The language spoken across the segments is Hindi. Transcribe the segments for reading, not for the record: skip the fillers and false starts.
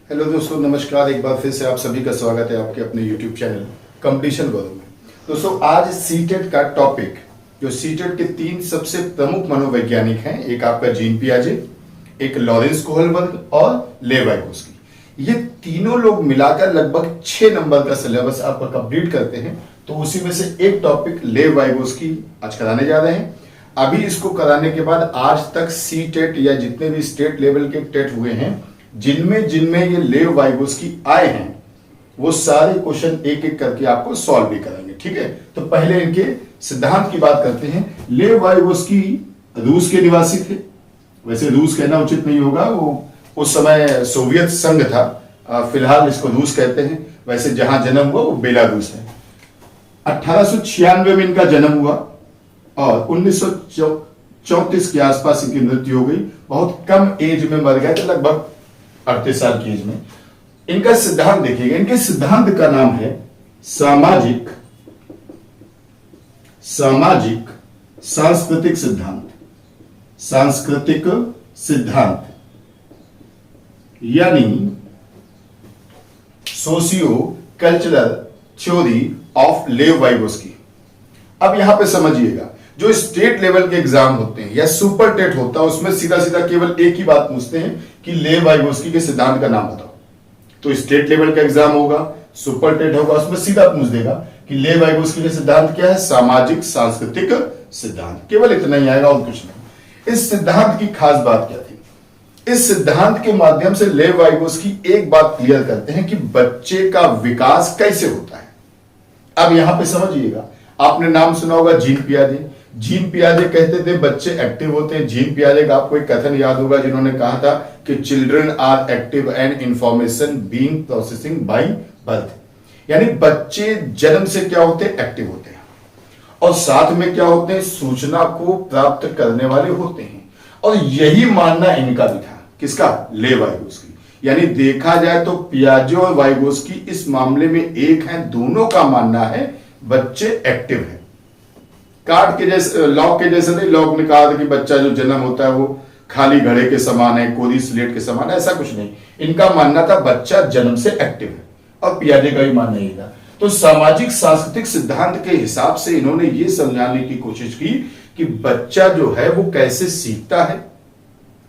हेलो दोस्तों, नमस्कार। एक बार फिर से आप सभी का स्वागत है आपके अपने यूट्यूब चैनल कंपटीशन गौरव में। दोस्तों, आज सीटेट का टॉपिक, जो सीटेट के 3 सबसे प्रमुख मनोवैज्ञानिक हैं, एक आपका जीन पियाजे, एक लॉरेंस कोहलबर्ग और लेव वाइगोस्की। ये तीनों लोग मिलाकर लगभग 6 नंबर का सिलेबस आपका कंप्लीट करते हैं। तो उसी में से एक टॉपिक लेव वाइगोस्की आज कराने जा रहे हैं। अभी इसको कराने के बाद आज तक सीटेट या जितने भी स्टेट लेवल के टेट हुए हैं, जिनमें ये लेव वाइगोस्की आए हैं, वो सारे क्वेश्चन एक एक करके आपको सॉल्व भी कराएंगे। ठीक है, तो पहले इनके सिद्धांत की बात करते हैं। लेव वाइगोस्की रूस के निवासी थे। वैसे रूस कहना उचित नहीं होगा, वो उस समय सोवियत संघ था, फिलहाल इसको रूस कहते हैं। वैसे जहां जन्म हुआ वो बेलारूस है। 1896 में इनका जन्म हुआ और 1934 के आसपास इनकी मृत्यु हो गई। बहुत कम एज में मर गए थे, लगभग 38 साल की एज में। इनका सिद्धांत देखिएगा। इनके सिद्धांत का नाम है सामाजिक सांस्कृतिक सिद्धांत। सांस्कृतिक सिद्धांत यानी सोशियो कल्चरल थ्योरी ऑफ लेव वाइगोस्की। अब यहां पे समझिएगा, जो स्टेट लेवल के एग्जाम होते हैं या सुपर टेट होता है, उसमें सीधा सीधा केवल एक ही बात पूछते हैं कि लेव वाइगोस्की के सिद्धांत का नाम बताओ। तो स्टेट लेवल का एग्जाम होगा, सुपर टेट होगा, उसमें सीधा पूछ देगा कि लेव वाइगोस्की के सिद्धांत क्या है, सामाजिक सांस्कृतिक सिद्धांत। केवल इतना ही आएगा और कुछ नहीं। इस सिद्धांत की खास बात क्या थी? इस सिद्धांत के माध्यम से लेव वाइगोस्की एक बात क्लियर करते हैं कि बच्चे का विकास कैसे होता है। अब यहां पे समझिएगा, आपने नाम सुना होगा जीन पियाजे। जीन पियाजे कहते थे बच्चे एक्टिव होते हैं। जीन पियाजे का आपको एक कथन याद होगा, जिन्होंने कहा था कि children are active and information being processing by birth. यानी बच्चे जन्म से क्या होते हैं, एक्टिव होते हैं, और साथ में क्या होते हैं, सूचना को प्राप्त करने वाले होते हैं। और यही मानना इनका भी था। किसका? लेव वाइगोस्की। यानी देखा जाए तो पियाजे और वाइगोस्की इस मामले में एक हैं। दोनों का मानना है बच्चे एक्टिव हैं। कार्ड के जैसे, लॉक के जैसे नहीं। लॉक ने कहा था कि बच्चा जो जन्म होता है वो खाली घड़े के समान है, कोरी स्लेट के समान है, ऐसा कुछ नहीं। इनका मानना था बच्चा जन्म से एक्टिव है, और पियाजे का भी मानना यही था। तो सामाजिक सांस्कृतिक सिद्धांत के हिसाब से इन्होंने ये समझाने की कोशिश की कि बच्चा जो है वो कैसे सीखता है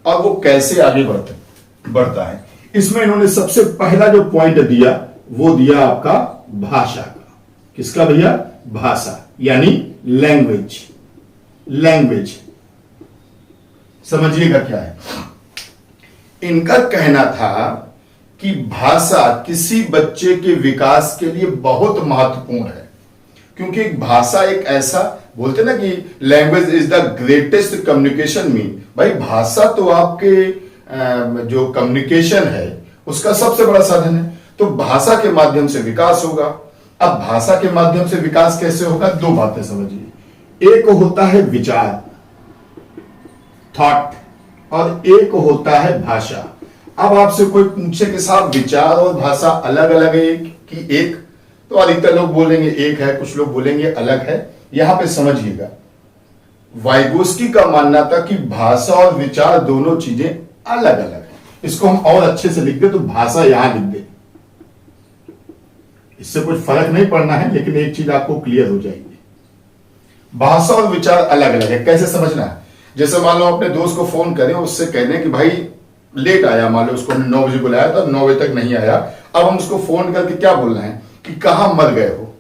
और वो कैसे आगे बढ़ता है। इसमें इन्होंने सबसे पहला जो पॉइंट दिया वो दिया आपका भाषा का। किसका भैया? भाषा, यानी लैंग्वेज। समझिएगा क्या है। इनका कहना था कि भाषा किसी बच्चे के विकास के लिए बहुत महत्वपूर्ण है, क्योंकि भाषा एक ऐसा, बोलते ना कि language is the greatest communication mean. भाई भाषा तो आपके जो कम्युनिकेशन है उसका सबसे बड़ा साधन है। तो भाषा के माध्यम से विकास होगा। अब भाषा के माध्यम से विकास कैसे होगा? 2 बातें समझिए। एक होता है विचार, थॉट, और एक होता है भाषा। अब आपसे कोई पूछे कि साहब विचार और भाषा अलग अलग है कि एक, तो अधिकतर लोग बोलेंगे एक है, कुछ लोग बोलेंगे अलग है। यहां पे समझिएगा, वाइगोस्की का मानना था कि भाषा और विचार दोनों चीजें अलग अलग है। इसको हम और अच्छे से लिख दे तो भाषा यहां लिख दे, इससे कुछ फर्क नहीं पड़ना है, लेकिन एक चीज आपको क्लियर हो जाएगी। भाषा और विचार अलग अलग है। कैसे समझना है? जैसे मान लो अपने दोस्त को फोन करें, उससे कह दें कि भाई लेट आया, मान लो उसको 9 बजे बुलाया था, 9 बजे तक नहीं आया। अब हम उसको फोन करके क्या बोलना है कि कहां मर गए हो।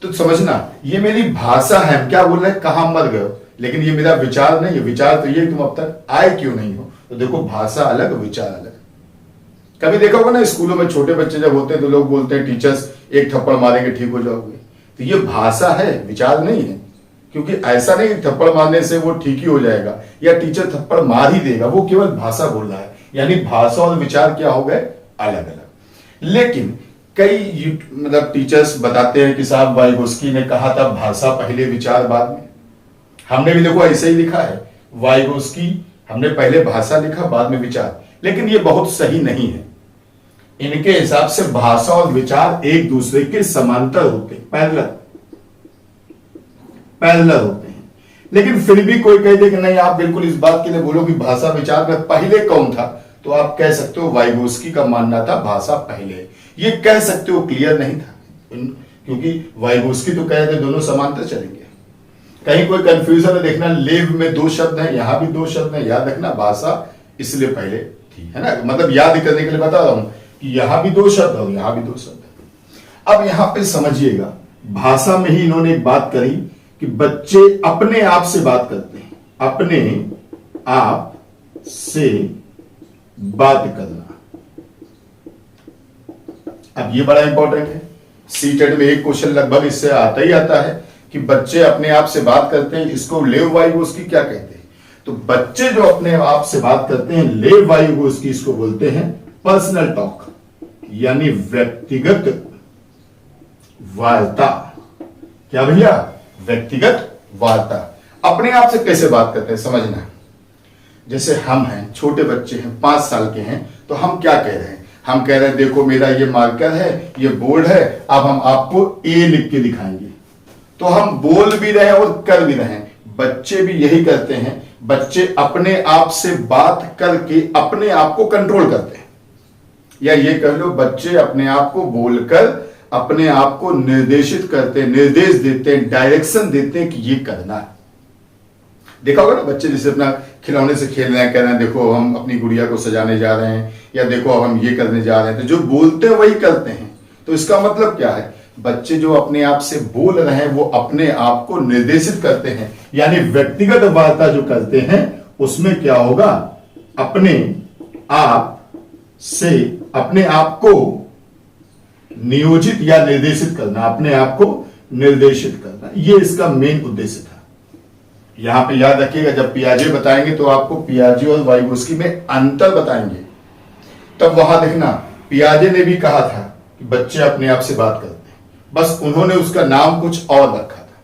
तो समझना, ये मेरी भाषा है, क्या बोल रहे हैं, कहां मर गए हो। लेकिन ये मेरा विचार नहीं है। विचार तो ये तुम अब तक आए क्यों नहीं हो। तो देखो, भाषा अलग, विचार अलग। कभी देखा होगा ना, स्कूलों में छोटे बच्चे जब होते हैं तो लोग बोलते हैं टीचर्स एक थप्पड़ मारेंगे ठीक हो जाओगे। तो ये भाषा है, विचार नहीं है। क्योंकि ऐसा नहीं थप्पड़ मारने से वो ठीक ही हो जाएगा या टीचर थप्पड़ मार ही देगा, वो केवल भाषा बोल रहा है। यानी भाषा और विचार क्या हो गए, अलग अलग। लेकिन कई मतलब टीचर्स बताते हैं कि साहब वाइगोस्की ने कहा था भाषा पहले विचार बाद में। हमने भी देखो ऐसे ही लिखा है, वाइगोस्की हमने पहले भाषा लिखा बाद में विचार, लेकिन ये बहुत सही नहीं है। इनके हिसाब से भाषा और विचार एक दूसरे के समांतर होते हैं, पैरेलल होते हैं। लेकिन फिर भी कोई कह दे कि नहीं आप बिल्कुल इस बात के लिए बोलो कि भाषा विचार में पहले कौन था, तो आप कह सकते हो वाइगोस्की का मानना था भाषा पहले है। ये कह सकते हो क्लियर नहीं था, क्योंकि वाइगोस्की तो कह रहे थे दोनों समांतर चलेंगे। कहीं कोई कंफ्यूजन है देखना, लेव में 2 शब्द हैं, यहां भी 2 शब्द हैं, याद रखना भाषा इसलिए पहले थी, है ना, मतलब याद करने के लिए बता रहा हूं कि यहां भी 2 शब्द और यहां भी 2 शब्द है। अब यहां पे समझिएगा, भाषा में ही इन्होंने एक बात करी कि बच्चे अपने आप से बात करते हैं, अपने आप से बात करना। अब ये बड़ा इंपॉर्टेंट है, सीटेट में एक क्वेश्चन लगभग इससे आता ही आता है कि बच्चे अपने आप से बात करते हैं, इसको लेव वाइगोस्की क्या कहते हैं? तो बच्चे जो अपने आप से बात करते हैं, लेव वाइगोस्की इसको बोलते हैं पर्सनल टॉक, यानी व्यक्तिगत वार्ता। क्या भैया? व्यक्तिगत वार्ता। अपने आप से कैसे बात करते हैं समझना। जैसे हम हैं, छोटे बच्चे हैं, 5 साल के हैं, तो हम क्या कह रहे हैं? हम कह रहे हैं देखो मेरा ये मार्कर है, ये बोर्ड है, अब हम आपको ए लिख के दिखाएंगे। तो हम बोल भी रहे हैं और कर भी रहे हैं। बच्चे भी यही करते हैं, बच्चे अपने आप से बात करके अपने आप को कंट्रोल करते हैं, या ये कह लो बच्चे अपने आप को बोलकर अपने आप को निर्देशित करते हैं, निर्देश देते हैं, डायरेक्शन देते हैं कि ये करना है। देखा होगा ना बच्चे जैसे अपना खिलौने से खेल रहे हैं, कह रहे हैं देखो हम अपनी गुड़िया को सजाने जा रहे हैं, या देखो अब हम ये करने जा रहे हैं, तो जो बोलते हैं वही करते हैं। तो इसका मतलब क्या है? बच्चे जो अपने आप से बोल रहे हैं वो अपने आप को निर्देशित करते हैं, यानी व्यक्तिगत वार्ता जो करते हैं उसमें क्या होगा? अपने आप से अपने आप को नियोजित या निर्देशित करना, अपने आप को निर्देशित करना, ये इसका मेन उद्देश्य था। यहां पे याद रखिएगा, जब पियाजे बताएंगे तो आपको पियाजे और वाइगोस्की में अंतर बताएंगे, तब वहां देखना पियाजे ने भी कहा था कि बच्चे अपने आप से बात करते हैं, बस उन्होंने उसका नाम कुछ और रखा था।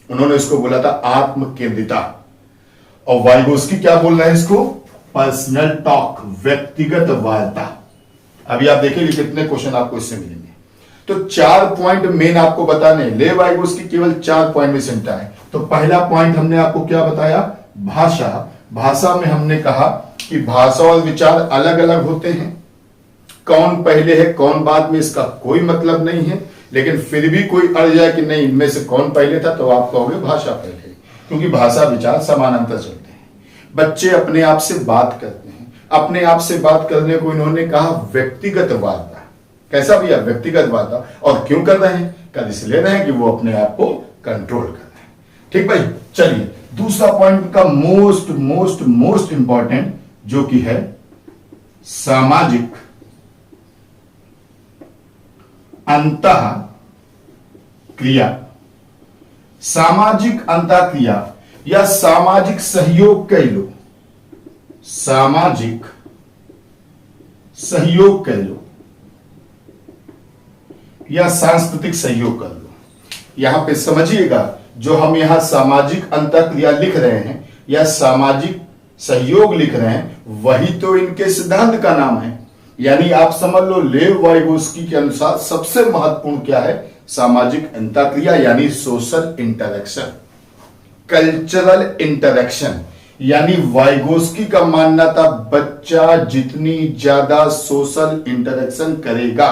उन्होंने इसको बोला था आत्म केंद्रिता, और वाइगोस्की क्या बोल रहे हैं इसको? पर्सनल टॉक, व्यक्तिगत वार्ता। अभी आप देखिए कितने क्वेश्चन आपको इससे मिलेंगे। तो 4 पॉइंट मेन आपको बताने, ले वाइगोस्की केवल 4 पॉइंट में सिमटा है। तो पहला पॉइंट हमने आपको क्या बताया? भाषा। भाषा में हमने कहा कि भाषा और विचार अलग अलग होते हैं, कौन पहले है कौन बाद में इसका कोई मतलब नहीं है, लेकिन फिर भी कोई अड़ जाए कि नहीं इनमें से कौन पहले था, तो आप कहोगे भाषा पहले, क्योंकि भाषा विचार समानांतर चलते हैं। बच्चे अपने आप से बात करते हैं, अपने आप से बात करने को इन्होंने कहा व्यक्तिगत वार्ता। कैसा भैया? व्यक्तिगत वार्ता। और क्यों कर रहे हैं? कर इसलिए रहे हैं कि वो अपने आप को कंट्रोल कर रहे हैं। ठीक भाई, चलिए दूसरा पॉइंट का मोस्ट मोस्ट मोस्ट इंपॉर्टेंट जो कि है सामाजिक अंतः क्रिया। सामाजिक अंतः क्रिया या सामाजिक सहयोग कह लो, सामाजिक सहयोग कह लो या सांस्कृतिक सहयोग कर लो। यहां पे समझिएगा, जो हम यहां सामाजिक अंतःक्रिया लिख रहे हैं या सामाजिक सहयोग लिख रहे हैं, वही तो इनके सिद्धांत का नाम है। यानी आप समझ लो, लेव वाइगोस्की के अनुसार सबसे महत्वपूर्ण क्या है? सामाजिक अंतःक्रिया, यानी सोशल इंटरेक्शन, कल्चरल इंटरेक्शन। यानी वाइगोस्की का मानना था बच्चा जितनी ज्यादा सोशल इंटरेक्शन करेगा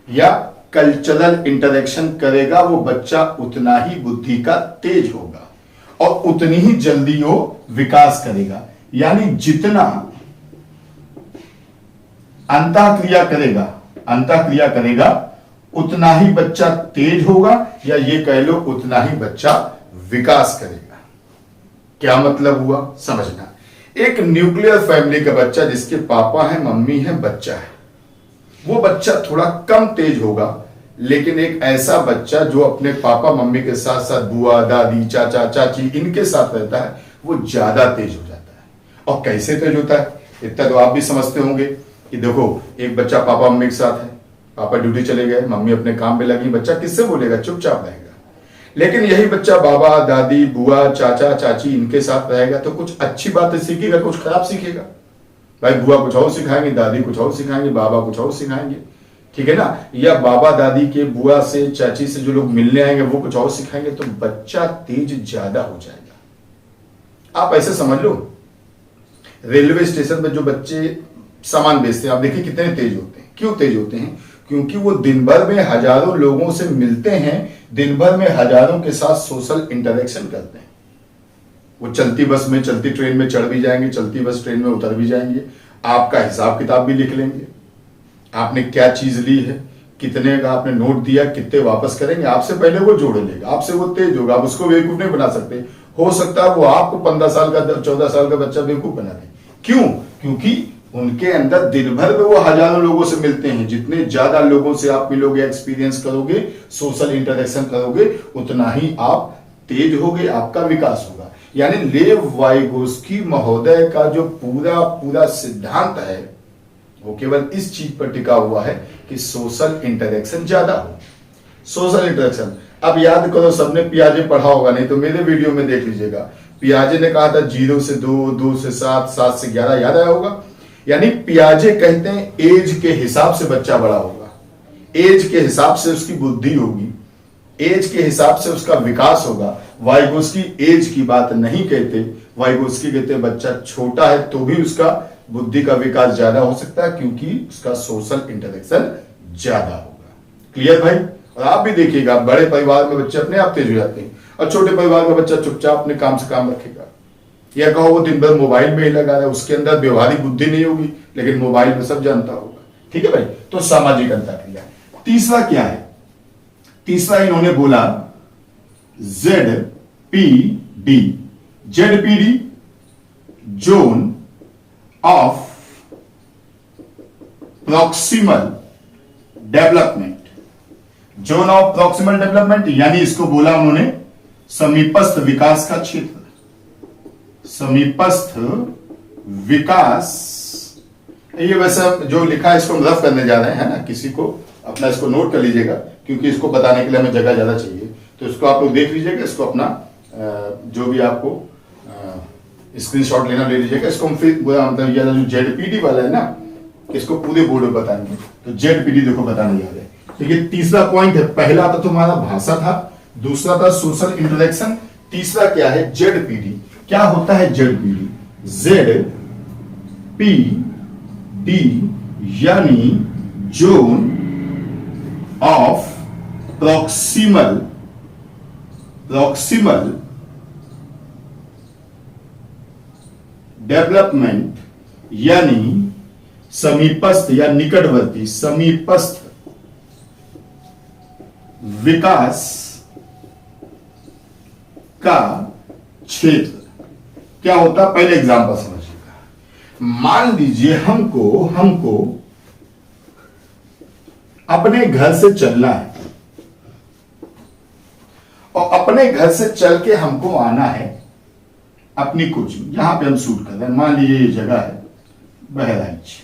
या कल्चरल इंटरेक्शन करेगा, वो बच्चा उतना ही बुद्धि का तेज होगा और उतनी ही जल्दी वो विकास करेगा। यानी जितना अंतःक्रिया करेगा उतना ही बच्चा तेज होगा, या ये कह लो उतना ही बच्चा विकास करेगा। क्या मतलब हुआ समझना। एक न्यूक्लियर फैमिली का बच्चा जिसके पापा है, मम्मी है, बच्चा है, वो बच्चा थोड़ा कम तेज होगा, लेकिन एक ऐसा बच्चा जो अपने पापा मम्मी के साथ साथ बुआ दादी चाचा चाची इनके साथ रहता है, वो ज्यादा तेज हो जाता है। और कैसे तेज होता है? इतना तो आप भी समझते होंगे कि देखो एक बच्चा पापा मम्मी के साथ है, पापा ड्यूटी चले गए, मम्मी अपने काम पे लगी, बच्चा किससे बोलेगा? चुपचाप रहेगा। लेकिन यही बच्चा बाबा दादी बुआ चाचा चाची इनके साथ रहेगा तो कुछ अच्छी बातें सीखेगा, कुछ खराब सीखेगा। भाई बुआ कुछ और सिखाएंगे, दादी कुछ और सिखाएंगे, बाबा कुछ और सिखाएंगे, ठीक है ना। या बाबा दादी के बुआ से चाची से जो लोग मिलने आएंगे वो कुछ और सिखाएंगे, तो बच्चा तेज ज्यादा हो जाएगा। आप ऐसे समझ लो, रेलवे स्टेशन पे जो बच्चे सामान बेचते हैं, आप देखिए कितने तेज होते हैं। क्यों तेज होते हैं? क्योंकि वो दिन भर में हजारों लोगों से मिलते हैं, दिन भर में हजारों के साथ सोशल इंटरेक्शन करते हैं। वो चलती बस में, चलती ट्रेन में चढ़ भी जाएंगे, चलती बस ट्रेन में उतर भी जाएंगे, आपका हिसाब किताब भी लिख लेंगे, आपने क्या चीज ली है, कितने का आपने नोट दिया, कितने वापस करेंगे, आपसे पहले वो जोड़ लेगा, आपसे वो तेज होगा, आप उसको बेवकूफ नहीं बना सकते। हो सकता है वो आपको 15 साल का 14 साल का बच्चा बेवकूफ बना दे। क्यों? क्योंकि उनके अंदर दिन भर में वो हजारों लोगों से मिलते हैं। जितने ज्यादा लोगों से आप मिलोगे, एक्सपीरियंस करोगे, सोशल इंटरेक्शन करोगे, उतना ही आप तेज होगे, आपका विकास होगा। यानी लेव वाइगोस्की महोदय का जो पूरा पूरा सिद्धांत है वो केवल इस चीज पर टिका हुआ है कि सोशल इंटरेक्शन ज्यादा हो। सोशल इंटरेक्शन, अब याद करो, सबने पियाजे पढ़ा होगा, नहीं तो मेरे वीडियो में देख लीजिएगा। पियाजे ने कहा था 0 से 2, 2 से 7, 7 से 11, याद आया होगा। यानी पियाजे कहते हैं एज के हिसाब से बच्चा बड़ा होगा, एज के हिसाब से उसकी बुद्धि होगी, एज के हिसाब से उसका विकास होगा। वाइगोस्की एज की बात नहीं कहते, वाइगोस्की कहते बच्चा छोटा है तो भी उसका बुद्धि का विकास ज्यादा हो सकता है, क्योंकि उसका सोशल इंटरेक्शन ज्यादा होगा। क्लियर भाई? और आप भी देखिएगा, बड़े परिवार में बच्चे अपने आप तेज हो जाते हैं, और छोटे परिवार का बच्चा चुपचाप अपने काम से काम रखेगा। या कहो वो दिन भर मोबाइल में ही लगा रहा है, उसके अंदर व्यवहारिक बुद्धि नहीं होगी, लेकिन मोबाइल में सब जानता होगा। ठीक है भाई? तो सामाजिक अंतःक्रिया। तीसरा क्या है? तीसरा इन्होंने बोला ZPD। ZPD zone of proximal development. Zone of proximal development यानी इसको बोला उन्होंने समीपस्थ विकास का क्षेत्र। समीपस्थ विकास, ये वैसे जो लिखा है इसको हम रफ करने जा रहे हैं ना, किसी को अपना इसको नोट कर लीजिएगा, क्योंकि इसको बताने के लिए हमें जगह ज्यादा चाहिए। तो इसको आप लोग देख लीजिएगा, इसको अपना जो भी आपको स्क्रीनशॉट लेना ले लीजिएगा। इसको हम फिर मतलब ये जो ZPD वाला है ना, इसको पूरे बोर्ड में बताएंगे। तो ZPD देखो बताने जा रहे हैं। तो ये तीसरा पॉइंट है। पहला तो तुम्हारा भाषा था, दूसरा था सोशल इंटरेक्शन, तीसरा क्या है? ZPD। क्या होता है ZPD? ZPD यानी जोन ऑफ प्रॉक्सिमल डेवलपमेंट, यानी समीपस्थ या निकटवर्ती, समीपस्थ विकास का क्षेत्र। क्या होता? पहले एग्जांपल समझिएगा। मान लीजिए हमको अपने घर से चलना है, और अपने घर से चल के हमको आना है अपनी कोचिंग। यहां पे हम शूट कर रहे हैं, मान लीजिए ये जगह है बहराइच।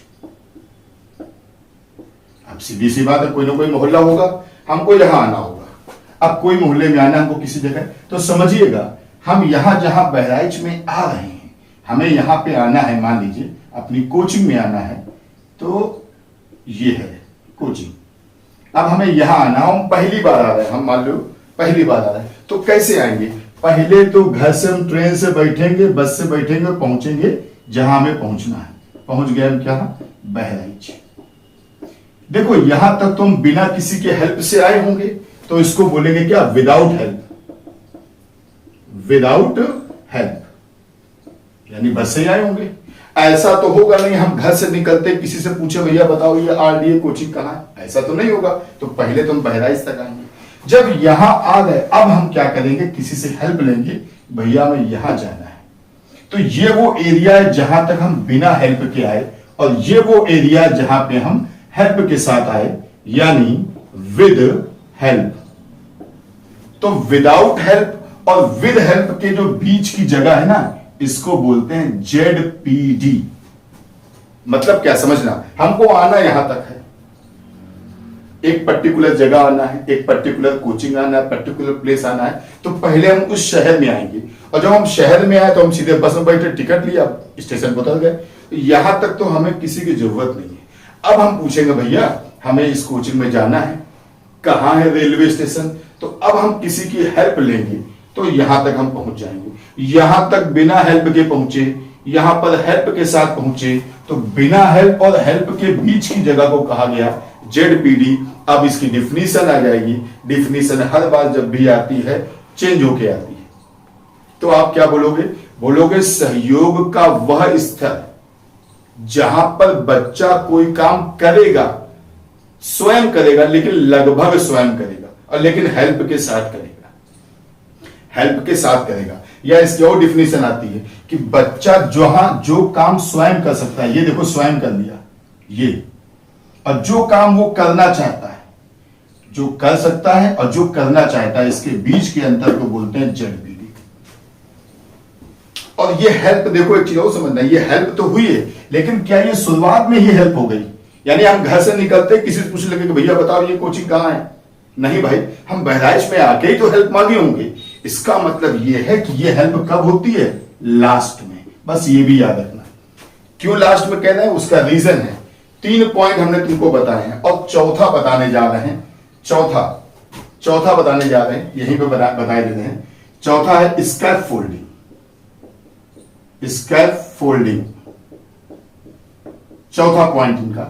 अब सीधी सी बात है, कोई ना कोई मोहल्ला होगा, हमको यहां आना होगा। अब कोई मोहल्ले में आना हमको किसी जगह, तो समझिएगा हम यहां जहां बहराइच में आ रहे हैं, हमें यहां पे आना है, मान लीजिए अपनी कोचिंग में आना है, तो ये है कोचिंग। अब हमें यहां आना, हम पहली बार आ रहे हैं, हम मान लो पहली बार आ रहे हैं, तो कैसे आएंगे? पहले तो घर से हम ट्रेन से बैठेंगे, बस से बैठेंगे, पहुंचेंगे जहां हमें पहुंचना है। पहुंच गए हम क्या? बहराइच। देखो यहां तक तो हम बिना किसी के हेल्प से आए होंगे, तो इसको बोलेंगे क्या? Without help. विदाउट हेल्प यानी बस से आए होंगे। ऐसा तो होगा नहीं हम घर से निकलते किसी से पूछे भैया बताओ ये RDA कोचिंग कहां है, ऐसा तो नहीं होगा। तो पहले तो हम बहराइच तक आएंगे। जब यहां आ गए, अब हम क्या करेंगे? किसी से हेल्प लेंगे, भैया मैं यहां जाना है। तो ये वो एरिया है जहां तक हम बिना हेल्प के आए, और ये वो एरिया जहां पे हम हेल्प के साथ आए, यानी विद हेल्प। तो विदाउट हेल्प और विद हेल्प के जो बीच की जगह है ना, इसको बोलते हैं ZPD। मतलब क्या समझना, हमको आना यहां तक है, एक पर्टिकुलर जगह आना है, एक पर्टिकुलर कोचिंग आना है, पर्टिकुलर प्लेस आना है, तो पहले हम उस शहर में आएंगे। और जब हम शहर में आए तो हम सीधे बस में बैठे, टिकट लिया, स्टेशन पर उतर गए। यहां तक तो हमें किसी की जरूरत नहीं है। अब हम पूछेंगे भैया हमें इस कोचिंग में जाना है, कहां है रेलवे स्टेशन? तो अब हम किसी की हेल्प लेंगे, तो यहां तक हम पहुंच जाएंगे। यहां तक बिना हेल्प के पहुंचे, यहां पर हेल्प के साथ पहुंचे तो बिना हेल्प और हेल्प के बीच की जगह को कहा गया जेडपीडी। अब इसकी डिफिनीशन आ जाएगी। डिफिनीशन हर बार जब भी आती है चेंज होके आती है। तो आप क्या बोलोगे? बोलोगे सहयोग का वह स्तर जहां पर बच्चा कोई काम करेगा, स्वयं करेगा, लेकिन लगभग स्वयं करेगा, और लेकिन हेल्प के साथ करेगा, हेल्प के साथ करेगा। या इसकी और डिफिनेशन आती है कि बच्चा जहां जो काम स्वयं कर सकता है, ये देखो स्वयं कर लिया ये, और जो काम वो करना चाहता है, जो कर सकता है और जो करना चाहता है, इसके बीच के अंतर को बोलते हैं जेडपीडी। और ये हेल्प देखो, एक चीज और समझना, ये हेल्प तो हुई है, लेकिन क्या ये शुरुआत में ही हेल्प हो गई? यानी हम घर से निकलते किसी से पूछ लगे कि भैया बताओ ये कोचिंग कहां है? नहीं भाई, हम बहराइच में आके ही तो हेल्प मांगे होंगे। इसका मतलब ये है कि ये हेल्प कब होती है? लास्ट में। बस ये भी याद रखना। क्यों लास्ट में कह रहे हैं? उसका रीजन है। 3 पॉइंट हमने तुमको बताए हैं और चौथा बताने जा रहे हैं। चौथा बताने जा रहे हैं, यहीं पे बताए देते हैं। चौथा है स्कैप फोल्डिंग। स्कैप फोल्डिंग चौथा पॉइंट इनका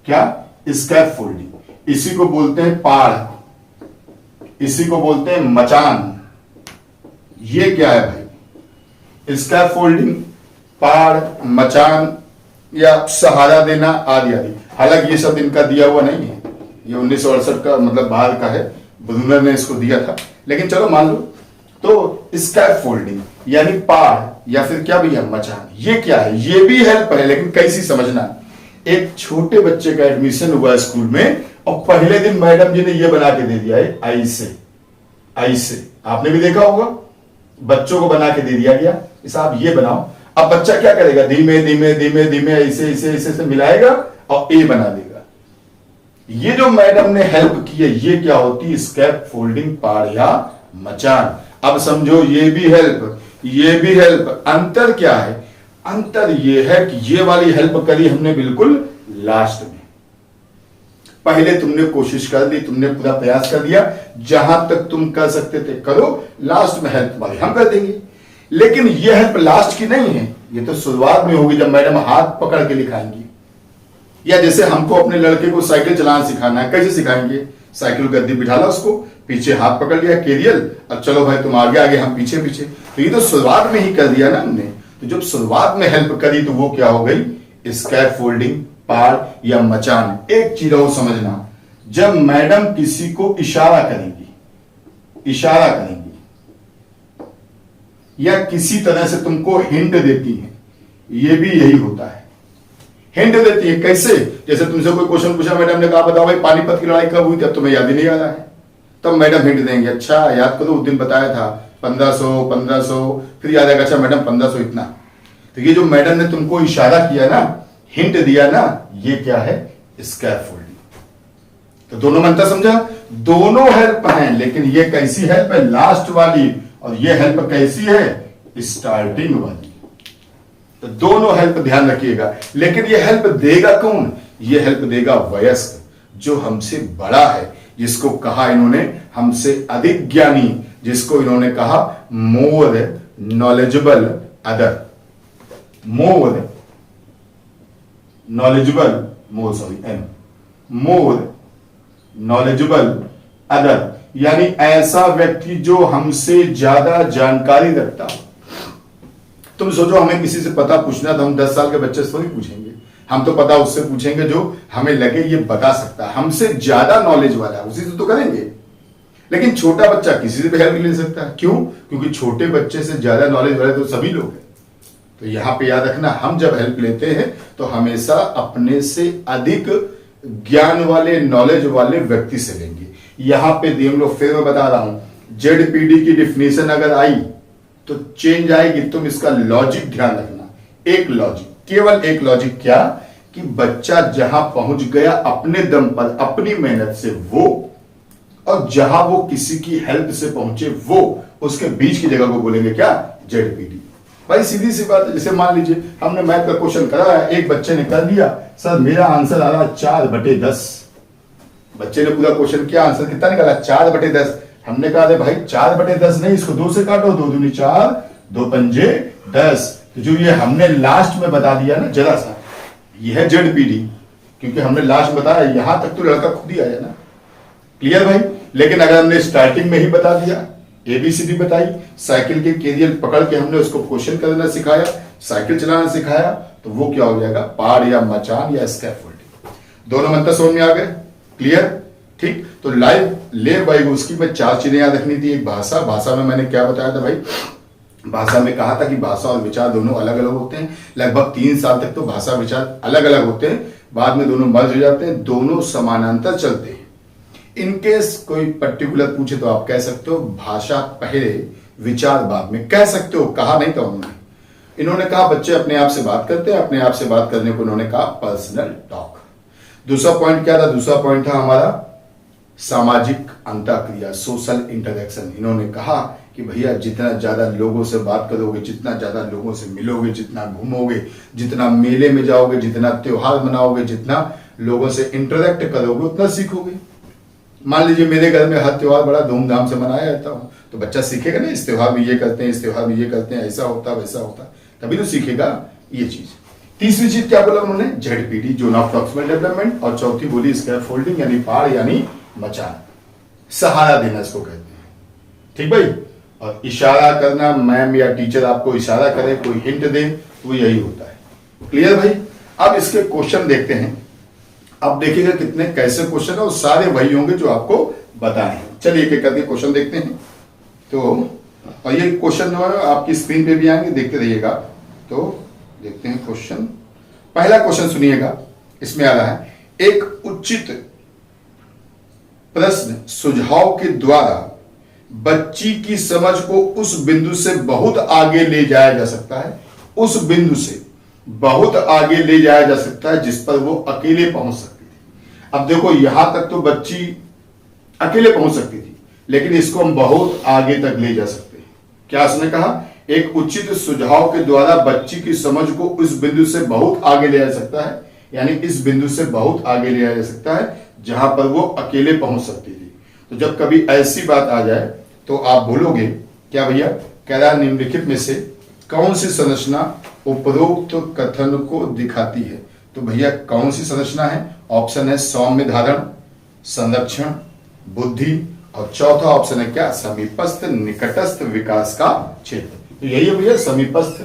क्या? स्कैप फोल्डिंग। इसी को बोलते हैं पाड़, इसी को बोलते हैं मचान। ये क्या है भाई? स्कैप फोल्डिंग, पाड़, मचान या सहारा देना आदि आदि। हालांकि ये सब इनका दिया हुआ नहीं है, ये 1968 का मतलब बाहर का है, ब्रूनर ने इसको दिया था, लेकिन चलो मान लो। तो स्कैप फोल्डिंग यानी पाड़ या फिर क्या भैया? मचान। ये क्या है? ये भी हेल्प है, लेकिन कैसी समझना। एक छोटे बच्चे का एडमिशन हुआ स्कूल में और पहले दिन मैडम जी ने ये बना के दे दिया है, ऐसे आपने भी देखा होगा, बच्चों को बना के दे दिया गया कि साहब ये बनाओ। अब बच्चा क्या करेगा? धीमे धीमे धीमे धीमे ऐसे ऐसे ऐसे से मिलाएगा और ए बना देगा। ये जो मैडम ने हेल्प की है, ये क्या होती है? स्कैप फोल्डिंग, पाड़ या मचान। अब समझो ये भी हेल्प, ये भी हेल्प। अंतर क्या है? अंतर ये है कि ये वाली हेल्प करी हमने बिल्कुल लास्ट में। पहले तुमने कोशिश कर ली, तुमने पूरा प्रयास कर दिया, जहां तक तुम कर सकते थे करो, लास्ट में हेल्प वाली हम कर देंगे। लेकिन ये हेल्प लास्ट की नहीं है, ये तो शुरुआत में होगी जब मैडम हाथ पकड़ के लिखाएंगी। या जैसे हमको अपने लड़के को साइकिल चलाना सिखाना है, कैसे सिखाएंगे? साइकिल गद्दी बिठाला, उसको पीछे हाथ पकड़ लिया कैरियल, अब चलो भाई तुम आगे आगे हम पीछे पीछे। तो ये तो शुरुआत में ही कर दिया ना हमने। तो जब शुरुआत में हेल्प करी तो वो क्या हो गई? स्कैप फोल्डिंग, पाड़ या मचान। एक चीज और समझना, जब मैडम किसी को इशारा करेंगी या किसी तरह से तुमको हिंट देती हैं, ये भी यही होता है। हिंट देती है कैसे? जैसे तुमसे कोई क्वेश्चन पूछा, मैडम ने कहा बताओ भाई पानीपत की लड़ाई कब हुई थी? अब तुम्हें याद ही नहीं आ रहा है, तब मैडम हिंट देंगे, अच्छा याद करो उस दिन बताया था 1500, फिर याद आएगा अच्छा मैडम 1500 इतना। तो ये जो मैडम ने तुमको इशारा किया ना, हिंट दिया ना, ये क्या है? स्कैप फोल्डिंग। तो दोनों में अंतर समझा? दोनों हेल्प हैं, लेकिन ये कैसी हेल्प है? लास्ट वाली। और ये हेल्प कैसी है? स्टार्टिंग वाली। तो दोनों हेल्प ध्यान रखिएगा। लेकिन ये हेल्प देगा कौन? ये हेल्प देगा वयस्क, जो हमसे बड़ा है, जिसको कहा इन्होंने हमसे अधिक ज्ञानी, जिसको इन्होंने कहा more knowledgeable other. More knowledgeable other यानी ऐसा व्यक्ति जो हमसे ज्यादा जानकारी रखता हो। तुम सोचो हमें किसी से पता पूछना तो हम 10 साल के बच्चे से थोड़ी पूछेंगे, हम तो पता उससे पूछेंगे जो हमें लगे ये बता सकता है, हमसे ज्यादा नॉलेज वाला है, उसी से तो करेंगे। लेकिन छोटा बच्चा किसी से भी हेल्प ले सकता है। क्यों? क्योंकि छोटे बच्चे से ज्यादा नॉलेज वाले तो सभी लोग हैं। तो यहां पे याद रखना, हम जब हेल्प लेते हैं तो हमेशा अपने से अधिक ज्ञान वाले, नॉलेज वाले व्यक्ति से लेंगे। यहां पे देख लो, फिर मैं बता रहा हूं, जेडपीडी की डिफिनेशन अगर आई तो चेंज आएगी। तुम इसका लॉजिक ध्यान रखना, एक लॉजिक, केवल एक लॉजिक, क्या कि बच्चा जहां पहुंच गया अपने दम पर, अपनी मेहनत से, वो और जहां वो किसी की हेल्प से पहुंचे, वो, उसके बीच की जगह को बोलेंगे क्या? जेडपीडी। भाई सीधी सी बात है, जैसे मान लीजिए हमने मैथ का क्वेश्चन करा है, एक बच्चे ने कर दिया, सर मेरा आंसर आ रहा 4/10। बच्चे ने पूरा क्वेश्चन किया, आंसर कितना निकाला? 4/10। हमने कहा भाई 4/10 नहीं, इसको 2 से काटो, 2 दूनी 4, 2 पंजे 10। तो जो ये हमने लास्ट में बता दिया ना जरा सा, ये है ZPD, क्योंकि हमने लास्ट में बताया, यहां तक तो लड़का खुद ही आया ना। क्लियर भाई? लेकिन अगर हमने स्टार्टिंग में ही बता दिया, ABCD बताई, साइकिल के कैरियर पकड़ के हमने उसको क्वेश्चन करना सिखाया, साइकिल चलाना सिखाया, तो वो क्या हो जाएगा, पार या मचान या स्कैफोल्डिंग। दोनों मंत्र समझ में आ गए? क्लियर? ठीक। तो लेव वाइगोस्की में 4 चीजें याद रखनी थी। एक भाषा में मैंने क्या बताया था भाई, भाषा में कहा था कि भाषा और विचार दोनों अलग अलग होते हैं। लगभग 3 साल तक तो भाषा विचार अलग अलग होते हैं, बाद में दोनों मर्ज हो जाते हैं, दोनों समानांतर चलते हैं। इनकेस कोई पर्टिकुलर पूछे तो आप कह सकते हो भाषा पहले विचार बाद में, कह सकते हो, कहा नहीं था उन्होंने। इन्होंने कहा बच्चे अपने आप से बात करते हैं, अपने आप से बात करने को इन्होंने कहा पर्सनल टॉक। दूसरा पॉइंट क्या था? दूसरा पॉइंट था हमारा सामाजिक अंतःक्रिया, सोशल इंटरेक्शन। इन्होंने कहा कि भैया जितना ज्यादा लोगों से बात करोगे, जितना ज्यादा लोगों से मिलोगे, जितना घूमोगे, जितना मेले में जाओगे, जितना त्योहार मनाओगे, जितना लोगों से इंटरेक्ट करोगे, उतना सीखोगे। मान लीजिए मेरे घर में हर त्योहार बड़ा धूमधाम से मनाया जाता हूं, तो बच्चा सीखेगा ना, इस त्योहार में ये करते हैं, इस त्योहार में ये करते हैं, ऐसा होता वैसा होता, तभी तो सीखेगा ये चीज। तीसरी चीज क्या बोला उन्होंने? ZPD, zone of proximal development. और चौथी बोली स्कैफोल्डिंग, यानी पार यानी मचान, सहारा देना इसको कहते हैं। ठीक भाई? और इशारा करना, मैम या टीचर आपको इशारा करे, कोई हिंट दे, तो यही होता है। क्लियर भाई? अब इसके क्वेश्चन देखते हैं। अब देखिएगा कितने कैसे क्वेश्चन है, और सारे वही होंगे जो आपको बताए। चलिए एक एक करके क्वेश्चन देखते हैं। तो और ये क्वेश्चन जो है आपकी स्क्रीन पे भी आएंगे, देखते रहिएगा। तो देखते हैं क्वेश्चन। पहला क्वेश्चन सुनिएगा, इसमें आ रहा है, एक उचित प्रश्न सुझाव के द्वारा बच्ची की समझ को उस बिंदु से बहुत आगे ले जाया जा सकता है, उस बिंदु से बहुत आगे ले जाया जा सकता है जिस पर वो अकेले पहुंच सकती थी। अब देखो यहां तक तो बच्ची अकेले पहुंच सकती थी, लेकिन इसको हम बहुत आगे तक ले जा सकते हैं। क्या उसने कहा? एक उचित सुझाव के द्वारा बच्ची की समझ को उस बिंदु से बहुत आगे ले जा सकता है, यानी इस बिंदु से बहुत आगे ले जाया जा सकता है जहां पर वो अकेले पहुंच सकती थी। तो जब कभी ऐसी बात आ जाए तो आप बोलोगे क्या भैया? कह रहा निम्नलिखित में से कौन सी संरचना उपरोक्त कथन को दिखाती है? तो भैया कौन सी संरचना है? ऑप्शन है सौम्य धारण, संरक्षण, बुद्धि, और चौथा ऑप्शन है क्या? समीपस्थ निकटस्थ विकास का क्षेत्र। तो यही है भैया समीपस्थ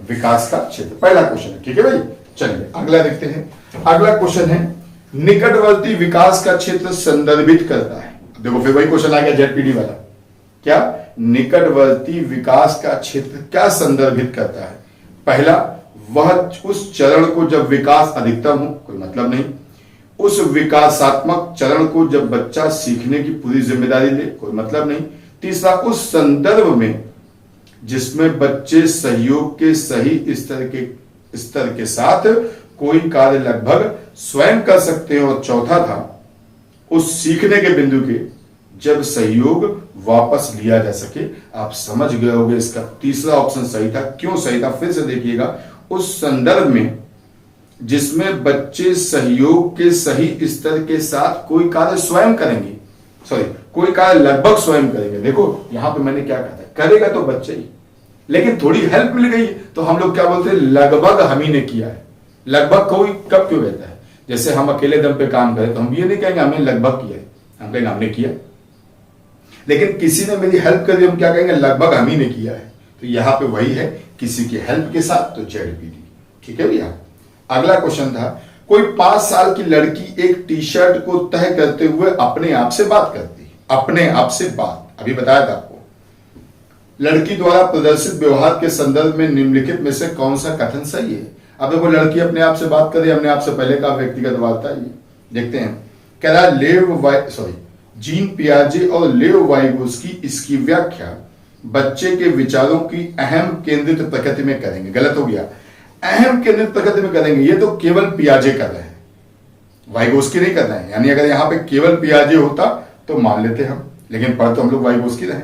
विकास का क्षेत्र। पहला क्वेश्चन है। ठीक है भाई? चलिए अगला देखते हैं। अगला क्वेश्चन है, निकटवर्ती विकास का क्षेत्र संदर्भित करता है। देखो फिर वही क्वेश्चन आ गया ZPD वाला। क्या? निकटवर्ती विकास का क्षेत्र क्या संदर्भित करता है? पहला, वह उस चरण को जब विकास अधिकतम हो, कोई मतलब नहीं। उस विकासात्मक चरण को जब बच्चा सीखने की पूरी जिम्मेदारी ले, कोई मतलब नहीं। तीसरा, उस संदर्भ में जिसमें बच्चे सहयोग के सही स्तर के साथ कोई कार्य लगभग स्वयं कर सकते हैं। और चौथा था, उस सीखने के बिंदु के जब सहयोग वापस लिया जा सके। आप समझ गए होंगे इसका तीसरा ऑप्शन सही था। क्यों सही था? फिर से देखिएगा। उस संदर्भ में जिसमें बच्चे सहयोग के सही स्तर के साथ कोई कार्य स्वयं करेंगे, कोई कार्य लगभग स्वयं करेंगे। देखो यहां पे मैंने क्या कहा था, करेगा तो बच्चे ही, लेकिन थोड़ी हेल्प मिल गई तो हम लोग क्या बोलते हैं? लगभग हम ही ने किया है। लगभग कोई कब क्यों कहता है? जैसे हम अकेले दम पे काम करें तो हम ये नहीं कहेंगे हमने लगभग किया है, हम कहेंगे हमने किया। लेकिन किसी ने मेरी हेल्प कर दी, हम क्या कहेंगे? लगभग हम ही ने किया है। तो यहां पे वही है, किसी की हेल्प के साथ तो ZPD। ठीक है भैया? अगला क्वेश्चन था, कोई 5 साल की लड़की एक टी शर्ट को तय करते हुए अपने आप से बात करती है। अपने आप से बात, अभी बताया था आपको। लड़की द्वारा प्रदर्शित व्यवहार के संदर्भ में निम्नलिखित में से कौन सा कथन सही है? अब देखो लड़की अपने आप से बात करे, अपने आप से पहले का व्यक्तिगत वार्ता है। देखते हैं। कह रहा जीन पियाजे और लेव वाइगोस्की इसकी व्याख्या बच्चे के विचारों की अहम केंद्रित प्रकृति में करेंगे। गलत हो गया, अहम केंद्रित प्रकृति में करेंगे। ये तो केवल पियाजे कर रहे हैं, वाइगोस्की नहीं कर रहे हैं। यानी अगर यहां पे केवल पियाजे होता तो मान लेते हम, लेकिन पढ़ तो हम लोग वाइगोस्की रहे।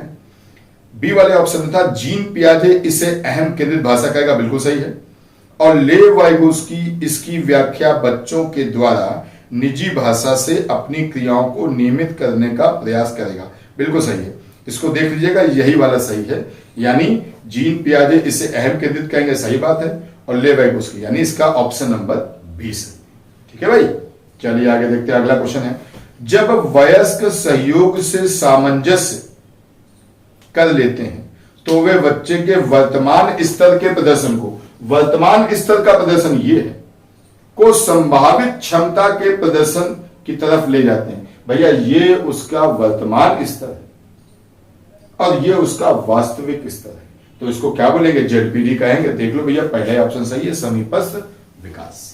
बी वाले ऑप्शन में था जीन पियाजे इसे अहम केंद्रित भाषा कहेगा, बिल्कुल सही है। और लेव वाइगोस्की इसकी व्याख्या बच्चों के द्वारा निजी भाषा से अपनी क्रियाओं को नियमित करने का प्रयास करेगा, बिल्कुल सही है। इसको देख लीजिएगा, यही वाला सही है, यानी जीन पियाजे इसे अहम केंद्रित कहेंगे, सही बात है, और ले वाइगोस्की, यानी इसका ऑप्शन नंबर 20 है। ठीक है भाई, चलिए आगे देखते हैं। अगला क्वेश्चन है, जब वयस्क सहयोग से सामंजस्य कर लेते हैं तो वे बच्चे के वर्तमान स्तर के प्रदर्शन को, वर्तमान स्तर का प्रदर्शन ये है, को संभावित क्षमता के प्रदर्शन की तरफ ले जाते हैं। भैया ये उसका वर्तमान स्तर है और ये उसका वास्तविक स्तर है, तो इसको क्या बोलेंगे, जेडपीडी कहेंगे। देख लो भैया, पहला ऑप्शन सही है, समीपस्थ विकास।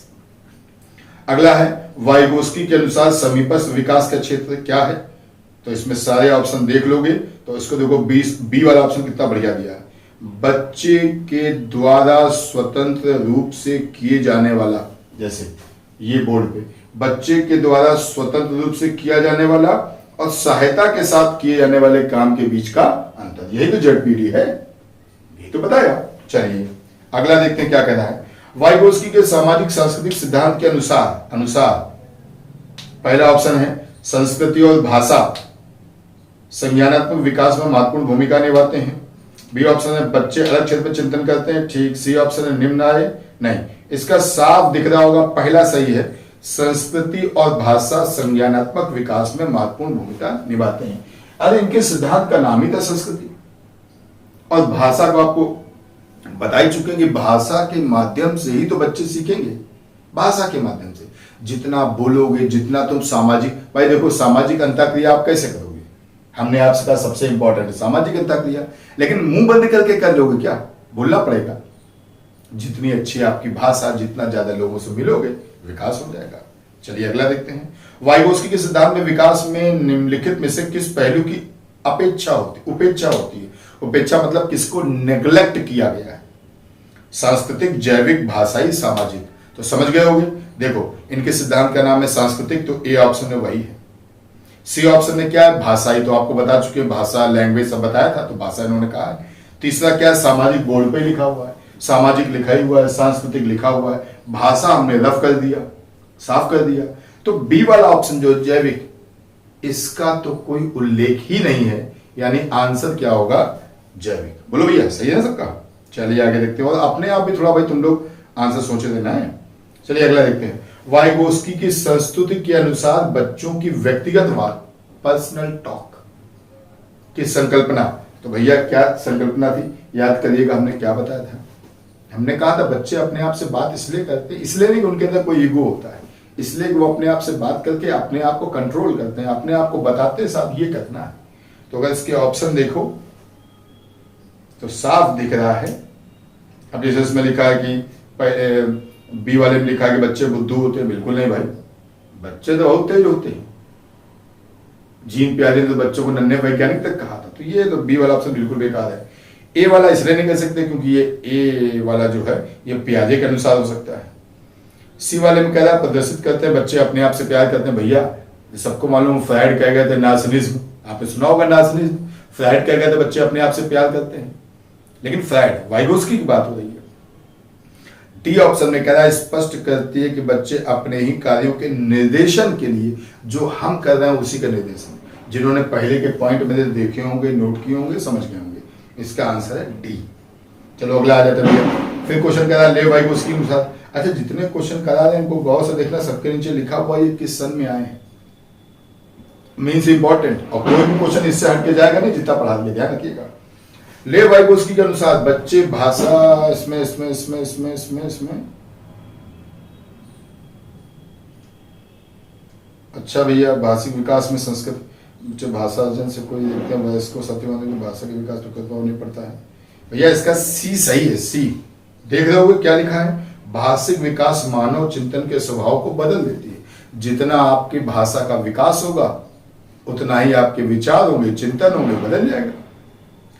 अगला है, वाइगोस्की के अनुसार समीपस्थ विकास का क्षेत्र क्या है, तो इसमें सारे ऑप्शन देख लोगे तो इसको देखो, बी वाला ऑप्शन कितना बढ़िया दिया है, बच्चे के द्वारा स्वतंत्र रूप से किए जाने वाला, जैसे ये बोर्ड पे, बच्चे के द्वारा स्वतंत्र रूप से किया जाने वाला और सहायता के साथ किए जाने वाले काम के बीच का अंतर, यही तो जेडपीडी है, यही तो बताया। चलिए अगला देखते हैं क्या कहना है। वाइगोस्की के सामाजिक सांस्कृतिक सिद्धांत के अनुसार पहला ऑप्शन है, संस्कृति और भाषा संज्ञानात्मक विकास में महत्वपूर्ण भूमिका निभाते हैं। बी ऑप्शन है, बच्चे अलग क्षेत्र में चिंतन करते हैं, ठीक। सी ऑप्शन है, निम्न आए नहीं, इसका साफ दिख रहा होगा, पहला सही है, संस्कृति और भाषा संज्ञानात्मक विकास में महत्वपूर्ण भूमिका निभाते हैं। अरे इनके सिद्धांत का नाम ही था संस्कृति और भाषा को आपको बता ही चुके हैं कि भाषा के माध्यम से ही तो बच्चे सीखेंगे, भाषा के माध्यम से जितना बोलोगे, जितना तुम सामाजिक, भाई देखो सामाजिक अंतःक्रिया आप कैसे करोगे, हमने आपसे कहा सबसे इंपॉर्टेंट है सामाजिक अंतःक्रिया, लेकिन मुंह बंद करके कर लोगे क्या, बोलना पड़ेगा। जितनी अच्छी आपकी भाषा, जितना ज्यादा लोगों से मिलोगे, विकास हो जाएगा। चलिए अगला देखते हैं। वाइगोस्की के सिद्धांत में विकास में निम्नलिखित में से किस पहलू की उपेक्षा होती है। उपेक्षा मतलब किसको नेग्लेक्ट किया गया है, सांस्कृतिक, जैविक, भाषाई, सामाजिक। तो समझ गए होंगे, देखो इनके सिद्धांत का नाम है सांस्कृतिक, तो ए ऑप्शन में वही है। सी ऑप्शन में क्या है, भाषाई, तो आपको बता चुके हैं, भाषा, लैंग्वेज सब बताया था, तो भाषा इन्होंने कहा है। तीसरा क्या है, सामाजिक, बोर्ड पे लिखा हुआ है, सामाजिक लिखा ही हुआ है, सांस्कृतिक लिखा हुआ है, भाषा हमने रफ कर दिया, साफ कर दिया। तो बी वाला ऑप्शन जो जैविक, इसका तो कोई उल्लेख ही नहीं है, यानी आंसर क्या होगा, जैविक। बोलो भैया सही है सबका। चलिए आगे देखते हैं, और अपने आप भी थोड़ा भाई तुम लोग आंसर सोचे देना है। चलिए अगला देखते हैं। वाइगोस्की की संस्तुति के अनुसार बच्चों की व्यक्तिगत बात, पर्सनल टॉक की संकल्पना, तो भैया क्या संकल्पना थी, याद करिएगा हमने क्या बताया था, हमने कहा था बच्चे अपने आप से बात इसलिए करते, इसलिए नहीं कि उनके अंदर कोई ईगो होता है, इसलिए कि वो अपने आप से बात करके अपने आप को कंट्रोल करते हैं, अपने आप को बताते हैं साहब ये करना है। तो अगर इसके ऑप्शन देखो तो साफ दिख रहा है। अब जैसे इसमें लिखा है कि बी वाले में लिखा है कि बच्चे बुद्धू होते हैं, बिल्कुल नहीं भाई, बच्चे तो बहुत तेज होते हैं। जीन पियाजे ने तो बच्चों को नन्हे वैज्ञानिक तक कहा था, तो ये तो बी वाला ऑप्शन बिल्कुल बेकार है। ए वाला इसलिए नहीं कर सकते क्योंकि ये ए वाला जो है ये पियाजे के अनुसार हो सकता है। सी वाले में कह रहा है प्रदर्शित करते हैं बच्चे अपने आप से प्यार करते हैं, भैया सबको मालूम, फ्राइड कह गए थे नार्सिसिज्म, आपने सुना होगा नार्सिसिज्म, फ्राइड कह गए थे बच्चे अपने आप से प्यार करते हैं, लेकिन फ्राइड, वाइगोस्की की बात हो रही है। डी ऑप्शन में कह रहा है स्पष्ट करती है कि बच्चे अपने ही कार्यों के निर्देशन के लिए जो हम कर रहे हैं उसी का निर्देशन, जिन्होंने पहले के पॉइंट मेरे देखे होंगे, नोट किए होंगे, समझ गए होंगे, इसका आंसर है डी। चलो अगला आ जाता है भैया, फिर क्वेश्चन कह रहा है ले वाइगोस्की के अनुसार। अच्छा जितने क्वेश्चन करा रहे हैं इनको गौर से देखना, सबके नीचे लिखा हुआ ये किस सन में आए हैं, मीन्स इंपॉर्टेंट, और कोई भी क्वेश्चन इससे हट के जाएगा नहीं जितना पढ़ा दिया, ध्यान रखिएगा। ले वाइगोस्की के अनुसार बच्चे भाषा इसमें इसमें इसमें इसमें इसमें इसमें अच्छा भैया, भाषिक विकास में संस्कृत बच्चे भाषा अर्जन से कोई देखते हैं वयस्कों सत्यवान की भाषा के विकास पर प्रभाव नहीं पड़ता है। भैया इसका सी सही है, सी देख रहे होगे क्या लिखा है, भाषिक विकास मानव चिंतन के स्वभाव को बदल देती है। जितना आपकी भाषा का विकास होगा उतना ही आपके विचार होंगे, चिंतन होंगे, बदल जाएगा।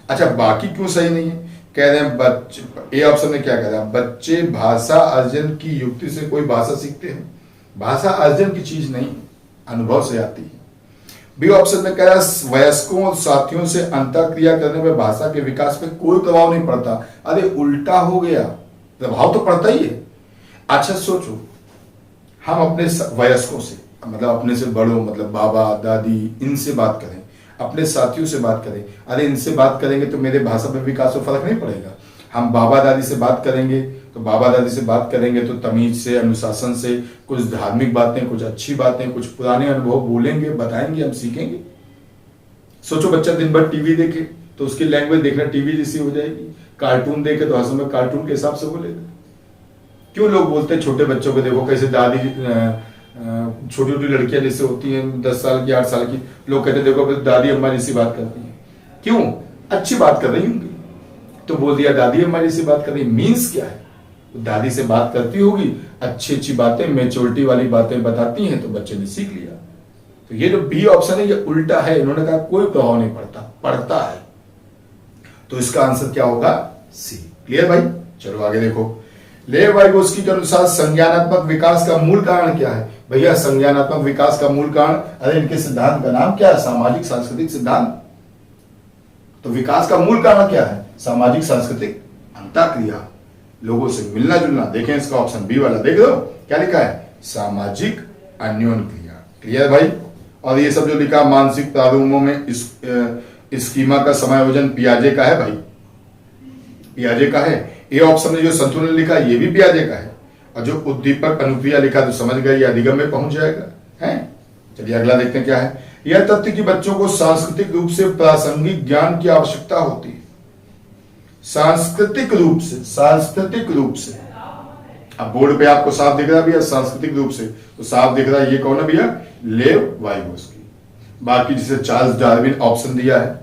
अच्छा बाकी क्यों सही नहीं है, कह रहे हैं बच्चे, ए ऑप्शन में क्या कह रहा है, बच्चे भाषा अर्जन की युक्ति से कोई भाषा सीखते हैं, भाषा अर्जन की चीज नहीं, अनुभव से आती है। बी ऑप्शन में कह रहा है वयस्कों और साथियों से अंतःक्रिया करने में भाषा के विकास पे कोई प्रभाव नहीं पड़ता। अरे उल्टा हो गया, प्रभाव तो पड़ता ही है। अच्छा सोचो, हम अपने वयस्कों से मतलब अपने से बड़ों मतलब बाबा दादी इनसे बात करें, अपने साथियों से बात करें। अरे इनसे बात करेंगे तो मेरे भाषा में विकास में फर्क नहीं पड़ेगा। हम बाबा दादी से बात करेंगे तो बाबा दादी से बात करेंगे तो तमीज से, अनुशासन से, कुछ धार्मिक बातें, कुछ अच्छी बातें, कुछ पुराने अनुभव बोलेंगे, बताएंगे, हम सीखेंगे। सोचो बच्चा दिन भर टीवी देखे तो उसकी लैंग्वेज देखना टीवी जैसी हो जाएगी। कार्टून देखे तो हंस में कार्टून के हिसाब से बोलेगा। क्यों लोग बोलते हैं छोटे बच्चों को देखो कैसे दादी, छोटी छोटी लड़कियां जैसे होती हैं 10 साल की, 8 साल की, लोग कहते हैं देखो दादी अम्मा जैसी बात करती हैं। क्यों? अच्छी बात कर रही होंगी तो बोल दिया दादी अम्मा जैसी बात कर रही। मीन्स क्या है? दादी से बात करती होगी, अच्छी अच्छी बातें, मेच्योरिटी वाली बातें बताती हैं, तो बच्चे ने सीख लिया। तो ये जो बी ऑप्शन है ये उल्टा है। इन्होंने कहा कोई प्रभाव नहीं पड़ता, पड़ता है। तो इसका आंसर क्या होगा? सी। क्लियर भाई? चलो आगे देखो। लेव वाइगोस्की के अनुसार संज्ञानात्मक विकास का मूल कारण क्या है? भैया संज्ञानात्मक विकास का मूल कारण, अरे इनके सिद्धांत का नाम क्या है? सामाजिक सांस्कृतिक सिद्धांत। तो विकास का मूल कारण क्या है? सामाजिक सांस्कृतिक अंतःक्रिया, लोगों से मिलना जुलना। देखें इसका ऑप्शन बी वाला, देख दो क्या लिखा है? सामाजिक अन्योन्य क्रिया। क्लियर भाई? और ये सब जो लिखा मानसिक प्रारूपों में इस स्कीमा का समायोजन पियाजे का है भाई, पियाजे का है। ए ऑप्शन में जो संतुलन लिखा ये भी पियाजे का है। और जो उद्दीपक अनुक्रिया लिखा तो समझ गए ये अधिगम में पहुंच जाएगा है। चलिए अगला देखते हैं क्या है। यह तथ्य कि बच्चों को सांस्कृतिक रूप से प्रासंगिक ज्ञान की आवश्यकता होती है। सांस्कृतिक रूप से, सांस्कृतिक रूप से। अब बोर्ड पे आपको साफ दिख रहा है भैया सांस्कृतिक रूप से, तो साफ दिख रहा है ये कौन है भैया? लेव वाइगोस्की। बाकी जिसे चार्ल्स डार्विन ऑप्शन दिया है,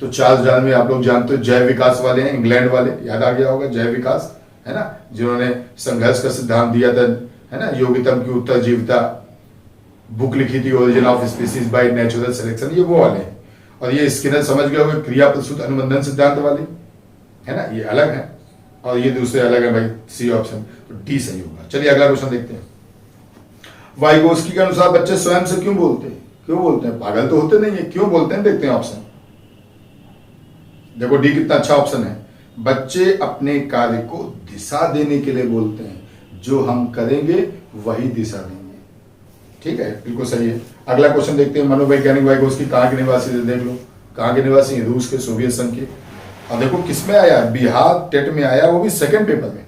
तो चार्ल्स डार्विन आप लोग जानते हो जैव विकास वाले हैं, इंग्लैंड वाले, याद आ गया होगा जैव विकास है ना, जिन्होंने संघर्ष का सिद्धांत दिया था है ना, योगितम की उत्तरजीविता बुक लिखी थी, origin of species by natural selection, ये वो वाले हैं। और ये स्किनर समझ गए होंगे क्रिया प्रसूत अनुबंधन सिद्धांत वाले है ना, ये अलग है और ये दूसरे अलग है भाई। सी ऑप्शन, तो डी सही होगा। चलिए अगला क्वेश्चन देखते हैं। वाइगोस्की के अनुसार बच्चे स्वयं से क्यों बोलते हैं? क्यों बोलते हैं? पागल तो होते नहीं है, क्यों बोलते हैं? देखते हैं ऑप्शन। देखो डी कितना अच्छा ऑप्शन है। बच्चे अपने कार्य को दिशा देने के लिए बोलते हैं, जो हम करेंगे वही दिशा देंगे। ठीक है, बिल्कुल सही है। अगला क्वेश्चन देखते हैं। मनोवैज्ञानिक वाइगोस्की कहाँ के निवासी थे? देख लो कहाँ के निवासी? रूस के, सोवियत संघ के। और देखो किसमें आया? बिहार टेट में आया, वो भी सेकंड पेपर में।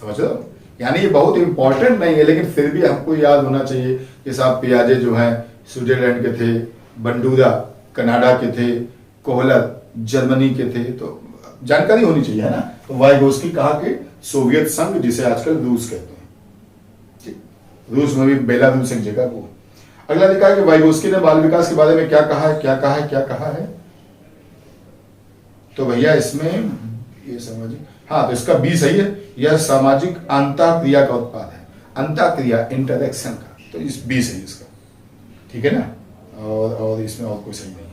समझ लो, यानी ये बहुत इंपॉर्टेंट नहीं है, लेकिन फिर भी हमको याद होना चाहिए कि साहब पियाजे जो हैं स्विट्जरलैंड के थे, बंडूरा कनाडा के थे, कोहलर जर्मनी के थे, तो जानकारी होनी चाहिए है ना। तो वाइगोस्की कहाँ के? सोवियत संघ, जिसे आजकल रूस कहते हैं। ठीक, रूस में भी बेलारूस एक जगह को। अगला लिखा है कि वाइगोस्की ने बाल विकास के बारे में क्या कहा है? क्या कहा है? क्या कहा है? तो भैया इसमें ये समझिए, हाँ तो इसका बी सही है। यह सामाजिक अंतःक्रिया का उत्पाद है, अंतःक्रिया इंटरेक्शन का, तो इस बी सही इसका। ठीक है ना, और इसमें और कोई सही नहीं है।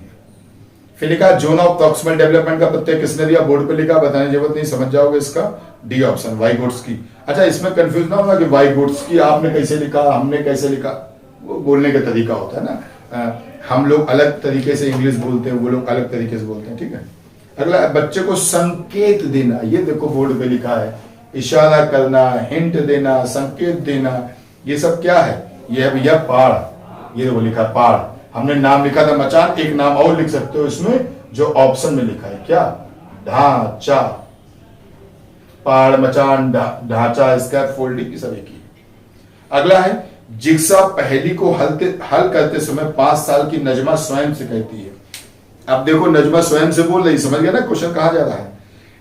फिर लिखा जोन ऑफ प्रॉक्सिमल डेवलपमेंट का प्रत्यय किसने दिया? बोर्ड पे लिखा, बताने की जरूरत नहीं, समझ जाओगे इसका। D option Vygotsky. अच्छा इसमें कंफ्यूज ना होगा कि वाइगोट्स्की आपने कैसे लिखा, हमने कैसे लिखा, वो बोलने का तरीका होता है ना। हम लोग अलग तरीके से इंग्लिश बोलते हैं, वो लोग अलग तरीके से बोलते हैं। ठीक है, अगला बच्चे को संकेत देना, ये देखो बोर्ड पे लिखा है, इशारा करना, हिंट देना, संकेत देना, ये सब क्या है? ये है भैया पाड़। ये देखो लिखा पाड़। हमने नाम लिखा था मचान, एक नाम और लिख सकते हो इसमें जो ऑप्शन में लिखा है, क्या? ढांचा। पाड़, मचान, ढांचा, स्कैफोल्डिंग, सब एक ही। अगला है जिग्सा पहेली को हल करते समय 5 साल की नजमा स्वयं से कहती है। अब देखो नजमा स्वयं से बोल रही, समझ गया ना क्वेश्चन कहा जा रहा है।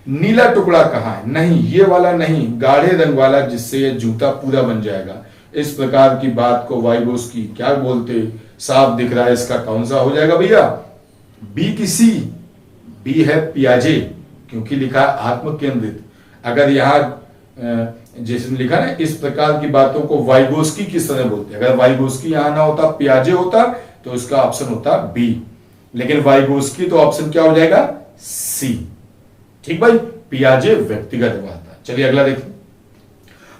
नीला टुकड़ा कहाँ है? नहीं, ये वाला नहीं, गाढ़े रंग वाला, जिससे ये जूता पूरा बन जाएगा। इस प्रकार की बात को वाइगोस्की क्या बोलते? साफ दिख रहा है, इसका कौन सा हो जाएगा भैया? बी की सी? बी है पियाजे, क्योंकि लिखा है आत्म केंद्रित। अगर यहाँ जिसने लिखा ना इस प्रकार की बातों को वाइगोस्की किस तरह बोलते, अगर वाइगोस्की यहां ना होता, पियाजे होता, तो इसका ऑप्शन होता बी। लेकिन वाइगोस्की तो ऑप्शन क्या हो जाएगा? सी। ठीक भाई, पियाजे व्यक्तिगत वार्ता। चलिए अगला देखिए।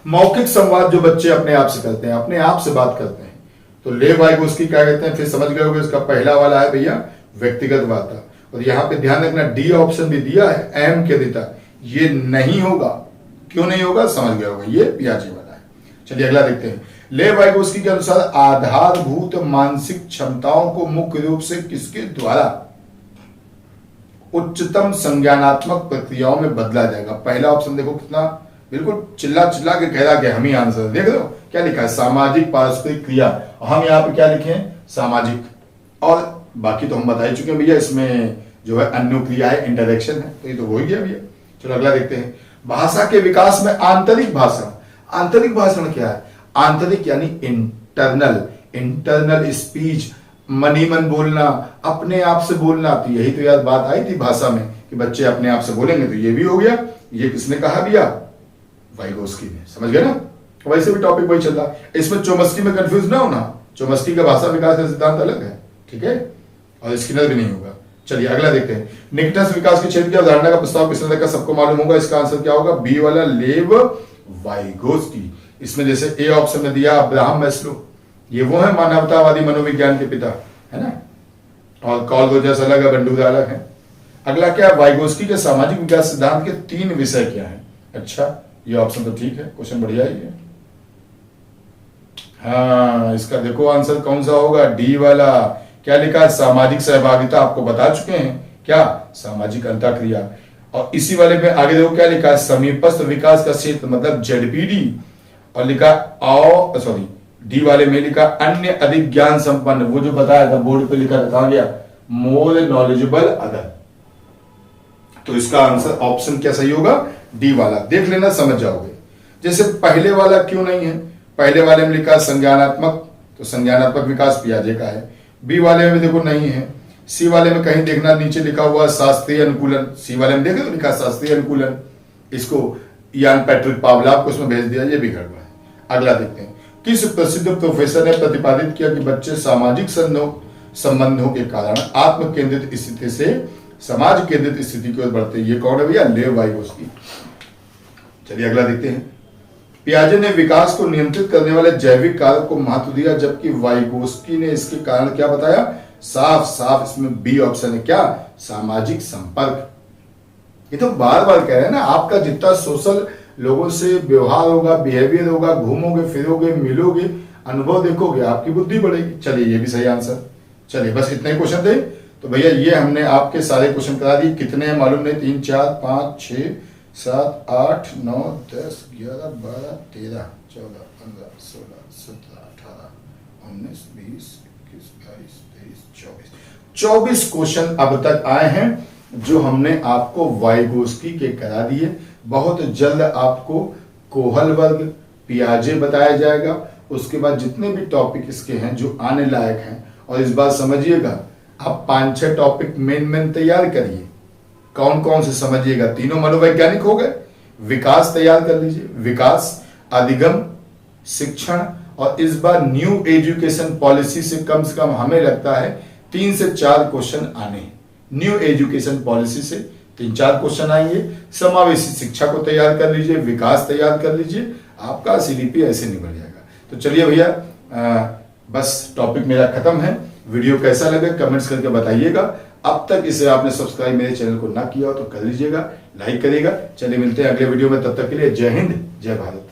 मौखिक संवाद जो बच्चे अपने आप से करते हैं, अपने आप से बात करते हैं, तो लेव वाइगोस्की क्या कहते हैं? फिर समझ गए होंगे, इसका पहला वाला है भैया व्यक्तिगत वार्ता। और यहां पे ध्यान रखना डी ऑप्शन भी दिया है, एम के देता, ये नहीं होगा। क्यों नहीं होगा? समझ गए होगा, ये पियाजे वाला है। चलिए अगला देखते हैं। लेव वाइगोस्की के अनुसार आधारभूत मानसिक क्षमताओं को मुख्य रूप से किसके द्वारा उच्चतम संज्ञानात्मक प्रक्रियाओं में बदला जाएगा। पहला ऑप्शन देखो कितना बिल्कुल चिल्ला चिल्ला के कह रहा कि हम ही आंसर देख लो क्या लिखा है, सामाजिक पारस्परिक क्रिया। हम यहाँ पे क्या लिखे हैं, सामाजिक, और बाकी तो हम बता ही चुके हैं भैया, इसमें जो है अनुक्रिया है, इंटरेक्शन है, तो ये तो हो ही गया भैया। चलो अगला देखते हैं। भाषा के विकास में आंतरिक भाषण। आंतरिक भाषण क्या है, आंतरिक यानी इंटरनल, इंटरनल स्पीच, मनी मन बोलना, अपने आप से बोलना। तो यही तो यार बात आई थी भाषा में कि बच्चे अपने आप से बोलेंगे, तो ये भी हो गया। ये किसने कहा भैया, वाइगोस्की ने, समझ गए ना। वैसे भी टॉपिक वही चल रहा है, इसमें चोमस्की में कंफ्यूज ना होना, चोमस्की का भाषा विकास का सिद्धांत अलग है, ठीक है, और स्किनर भी नहीं होगा। चलिए अगला देखते हैं। निकटस्थ विकास के क्षेत्र की अवधारणा का प्रस्ताव किसने रखा, सबको मालूम होगा, इसका आंसर क्या होगा, बी वाला, लेव वाइगोस्की। इसमें जैसे ए ऑप्शन में दिया अब्राहम मैस्लो, ये वो है मानवतावादी मनोविज्ञान के पिता, है ना, और कॉल रोजर्स अलग है, बंडूरा अलग है। अगला क्या, वाइगोस्की के सामाजिक विकास सिद्धांत के 3 विषय क्या है। अच्छा ये ऑप्शन तो ठीक है, क्वेश्चन बढ़िया ही है। हाँ इसका देखो आंसर कौन सा होगा, डी वाला। क्या लिखा है, सामाजिक सहभागिता, आपको बता चुके हैं क्या, सामाजिक अंतःक्रिया। और इसी वाले में आगे देखो क्या लिखा है, समीपस्थ विकास का क्षेत्र मतलब जेडपीडी, और लिखा सॉरी डी वाले में लिखा अन्य अधिक ज्ञान संपन्न, वो जो बताया था बोर्ड पे लिखा था, कहां गया, मोर नॉलेजेबल अदर। तो इसका आंसर ऑप्शन क्या सही होगा, डी वाला। देख लेना समझ जाओगे। जैसे पहले वाला क्यों नहीं है, पहले वाले में लिखा संज्ञानात्मक, तो संज्ञानात्मक विकास पियाजे का है। बी वाले में देखो नहीं है। सी वाले में कहीं देखना नीचे लिखा हुआ शास्त्रीय अनुकूलन, सी वाले में देखो लिखा शास्त्रीय अनुकूलन, इसको यान पैट्रिक पावलोव को उसमें भेज दिया, ये भी गड़बड़ है। अगला देखते हैं। किस प्रसिद्ध प्रोफेसर ने प्रतिपादित किया कि बच्चे सामाजिक संबंधों के कारण आत्म केंद्रित स्थिति से समाज केंद्रित स्थिति की ओर बढ़ते हैं। ये कौन है भैया, लेव वाइगोस्की। चलिए अगला देखते हैं। पियाजे ने विकास को नियंत्रित करने वाले जैविक कारक को महत्व दिया, जबकि वाइगोस्की ने इसके कारण क्या बताया, साफ साफ इसमें बी ऑप्शन है क्या, सामाजिक संपर्क। ये तो बार बार कह रहे हैं ना, आपका जितना सोशल लोगों से व्यवहार होगा, बिहेवियर होगा, घूमोगे फिरोगे मिलोगे, अनुभव देखोगे, आपकी बुद्धि बढ़ेगी। चलिए ये भी सही आंसर। चलिए बस इतने क्वेश्चन थे, तो भैया ये हमने आपके सारे क्वेश्चन करा दिए। कितने हैं मालूम नहीं, 3 4 5 6 7 8 9 10 11 12 13 14 15 16 17 18 19 20 21 22 23 24 क्वेश्चन अब तक आए हैं, जो हमने आपको वाइगोस्की के करा दिए। बहुत जल्द आपको कोहल वर्ग, पियाजे बताया जाएगा। उसके बाद जितने भी टॉपिक इसके हैं जो आने लायक हैं, और इस बार समझिएगा आप 5-6 टॉपिक मेन तैयार करिए। कौन कौन से समझिएगा, तीनों मनोवैज्ञानिक हो गए, विकास तैयार कर लीजिए, विकास, अधिगम, शिक्षण, और इस बार न्यू एजुकेशन पॉलिसी से कम हमें लगता है 3 से 4 क्वेश्चन आने हैं। न्यू एजुकेशन पॉलिसी से 3-4 क्वेश्चन आएंगे। समावेशी शिक्षा को तैयार कर लीजिए, विकास तैयार कर लीजिए, आपका सीडीपी ऐसे निकल जाएगा। तो चलिए भैया बस टॉपिक मेरा खत्म है। वीडियो कैसा लगे कमेंट्स करके बताइएगा। अब तक इसे आपने सब्सक्राइब मेरे चैनल को ना किया हो तो कर लीजिएगा, लाइक करिएगा। चलिए मिलते हैं अगले वीडियो में, तब तक के लिए जय हिंद जय भारत।